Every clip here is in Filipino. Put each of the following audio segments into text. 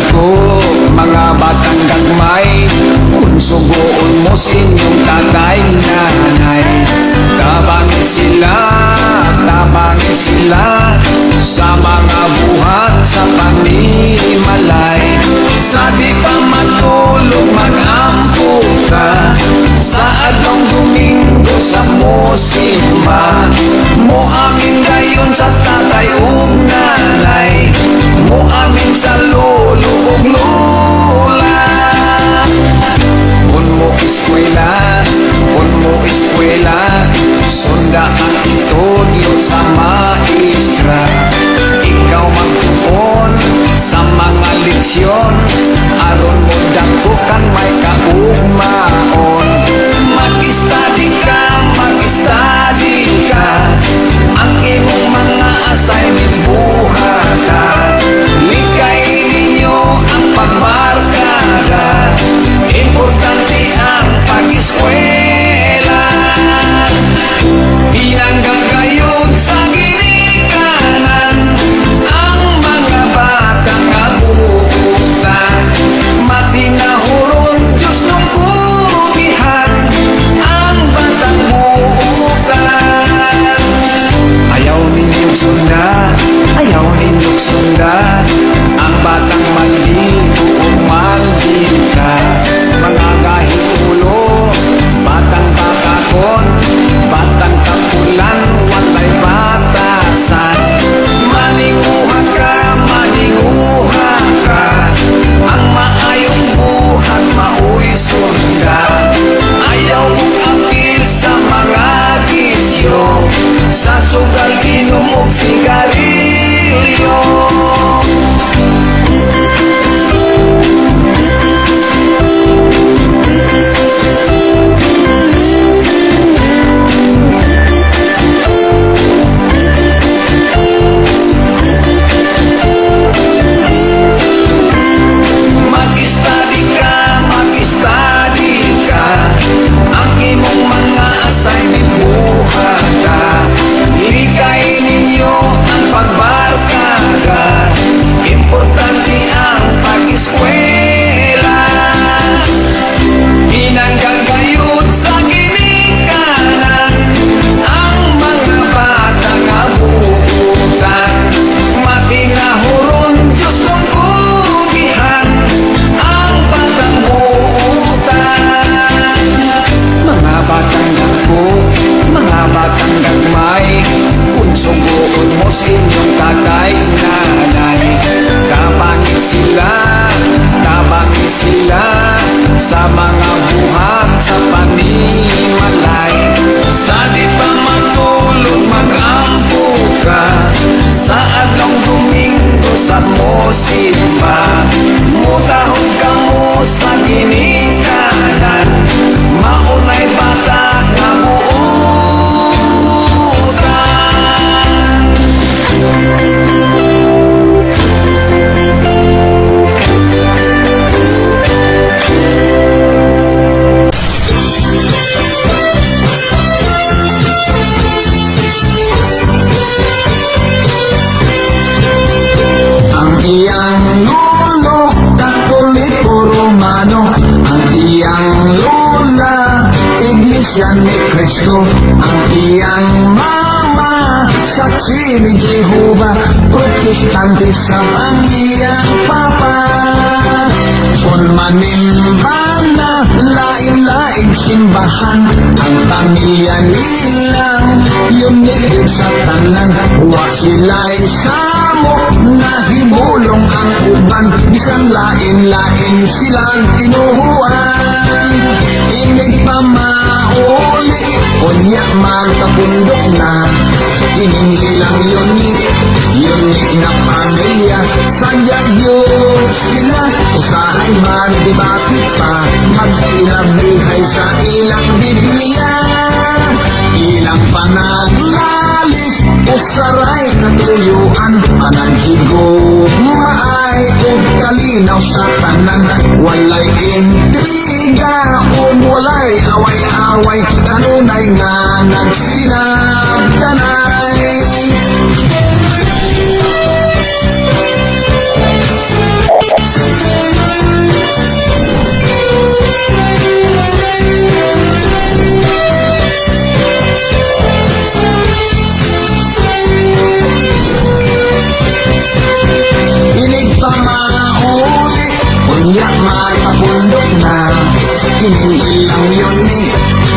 dagko, mga batang gagmay, kung sugoon mo sinyong tatay nanay. Tabangin sila sa mga buhat sa panimalay. Sa di pa matulog mag-ampo ka, sa adlong Domingo sa musimba. Mo amin gayon sa tatay ug nanay, mo amin sa lolo ug lola. Kung mo eskwela, sunda ang itudlo sa maestra. Ikaw magtuon sa mga leksyon, aron mo dagko kang may kaugmaon. Mag-study ka, ang imong mga assignment buhata. Likay ninyo ang pagbarkada, importante ang pag-eskwela. Pinanggagayod sa ginikanan ang mga batang kabuutan. Matinahuron Diyos nung kurihan ang batang buutan. Ayaw ninyong sunda ang batang maldito o maldita. Mga kahiulo, batang bakakon, batang kapulan, walay batasan. Maninguha ka, ang maayong buhat maoy sunda. Ayaw mong apil sa mga gisyo, sa sugal inom og sigarilyo. Mag-study ka, ang imong mga assignment buhata. Likay ninyo ang pagbarkada, importante ang pag-eskwela. Pinanggagayod sa ginikanan ang mga batang kabuutan. Matinahuron Diyos mong kurihan ang batang buutan. Mga batang dagko, mga batang gagmay, kung sugoon mo sa inyong tatay nanay. Tabangin sila sa mga buhat sa panimalay. Sa di pa matulog mag-ampo ka, sa adlong Domingo sa musimba. Mutahon ka mo sa ginikanan, maunay bata nga muutan. Ang iyang lolo, Katoliko Romano. Ang iyang lola, Iglesia ni Cristo. Ang iyang mama, Saksi ni Jehovah. Protestante sa ang iyang papa. Kung manimbala, lain-laing simbahan, ang pamilya nilang united sa tanan. Wa sila'y samo, nahimulong ang uban, bisan lain-lain silang tinuhuan. Inig pa mauli, unya magkabundok na, iningilang unik na pamilya. Sadyang Diyos sila, usahay man debate pa, mag-ilabihay sa ilang Biblia. Ilang panaglalis, usaray katuyuan, managhigo maay o kalinaw sa tanan. Walay intriga o walay away-away, kanunay nga nagsinabdanay. Kining ilang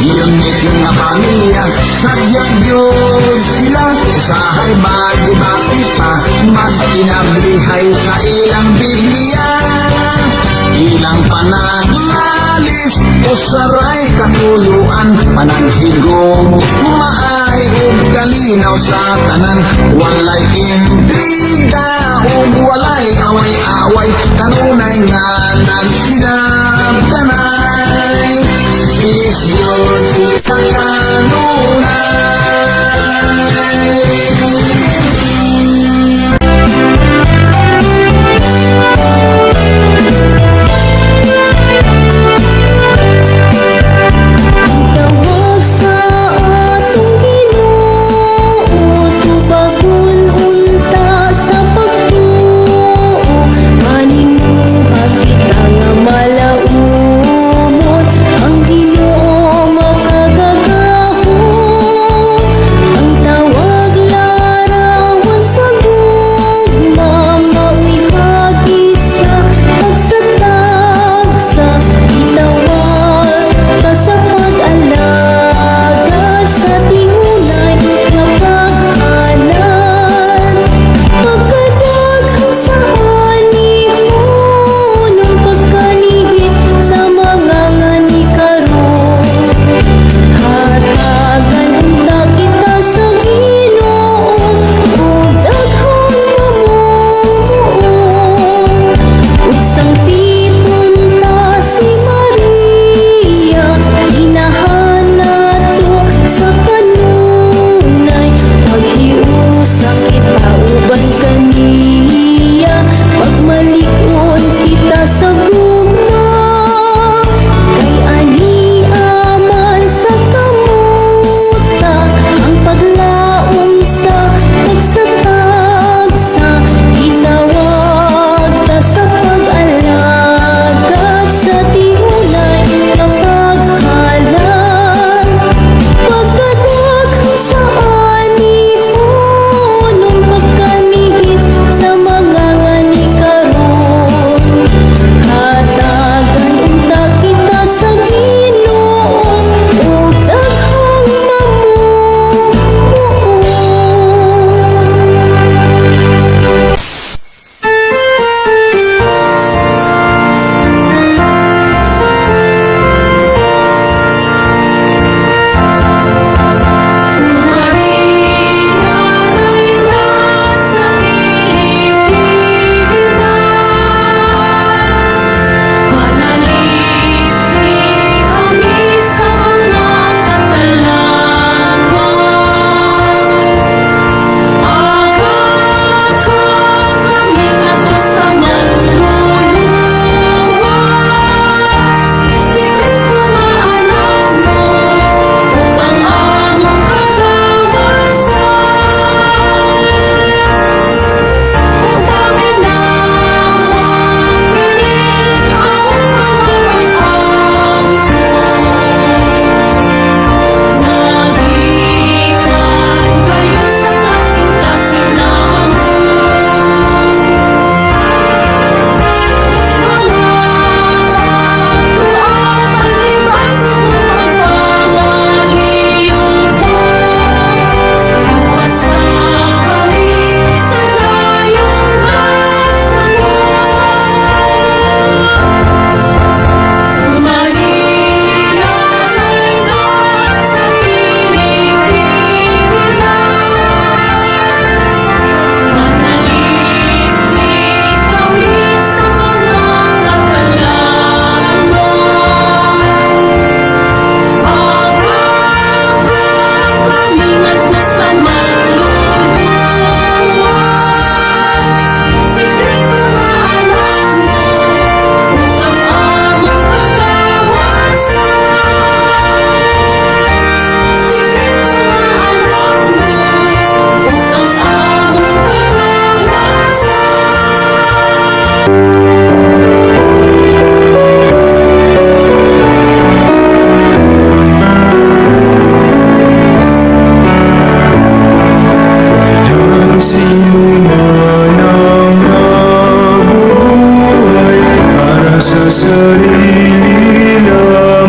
unique nga pamilya. Sadyang Diyos sila, usahay bagi-bati pa, magkinablihay sa ilang Biblia. Ilang panaglalis, usaray katuluan, pananghigom, maay ug kalinaw sa tanan. Walay intriga ug walay away-away, kanunay nga nagsinabtanay. Is Diyos itang kanunay. Tawag sa atong Ginoo, tubagon unta sa pagtuo, maninuha kita nga malaumot, ang Ginoo makagagahon. Ang tawag larawan sa gugma, mauihagit sa tagsatagsa, itawag ka sa pag-alaga sa tinunay nga pag-anan. Pagkadaghan sa anihon, ang pagkalihit sa mga ngani karon. Hatagan unta kita sa Ginoo, ug daghang mamuo. Ug sang titon ta si Maria, inahana to sa kanunay. Paghiusa kita uban kaniya, pagmalikon kita sa gugma. Kay ani aman sa kamuta, ang paglaom sa tagsatagsa, itawag ta sa pag-alaga sa tinunay nga paghalan. Pagkadaghan sa anihon, ang pagkanihit sa mga ngani karon. Hatagan unta kita sa Ginoo, ug daghang mamuo. sa sarili lang.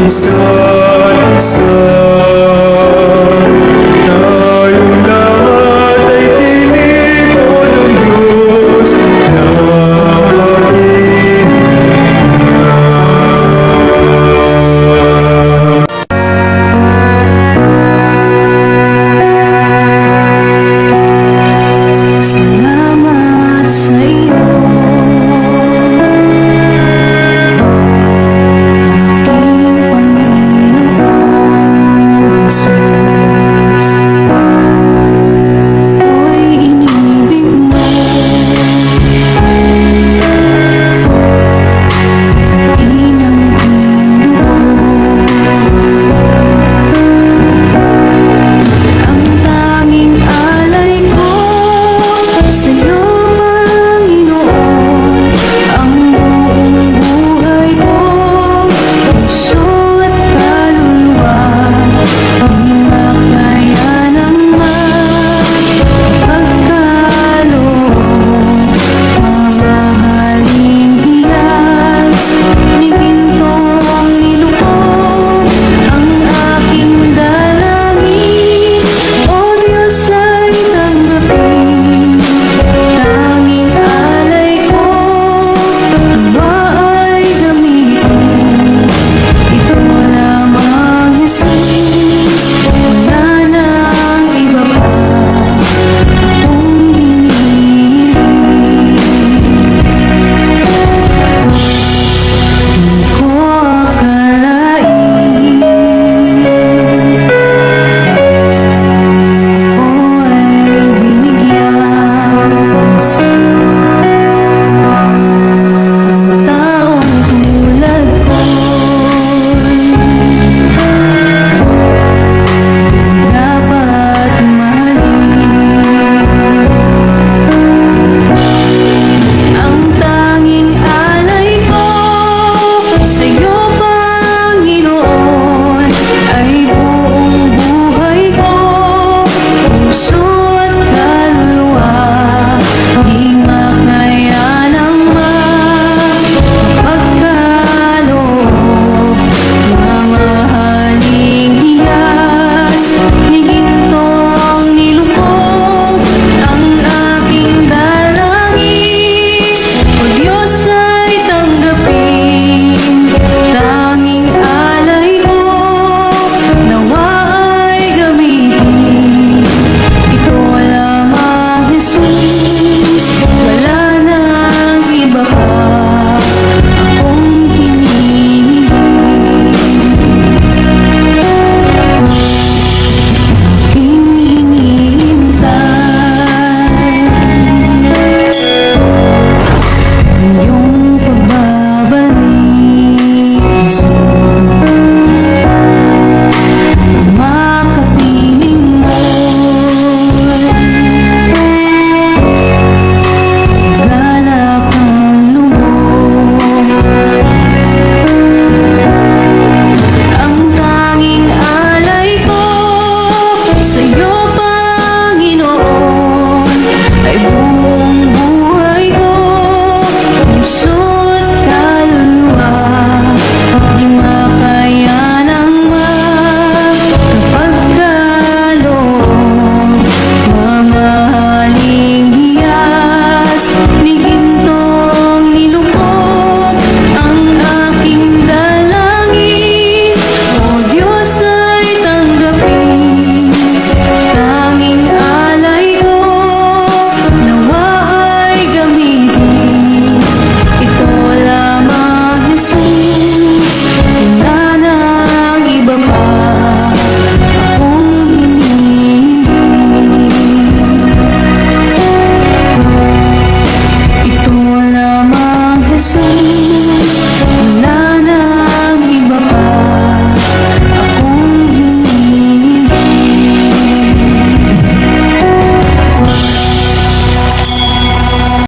Minsan-isa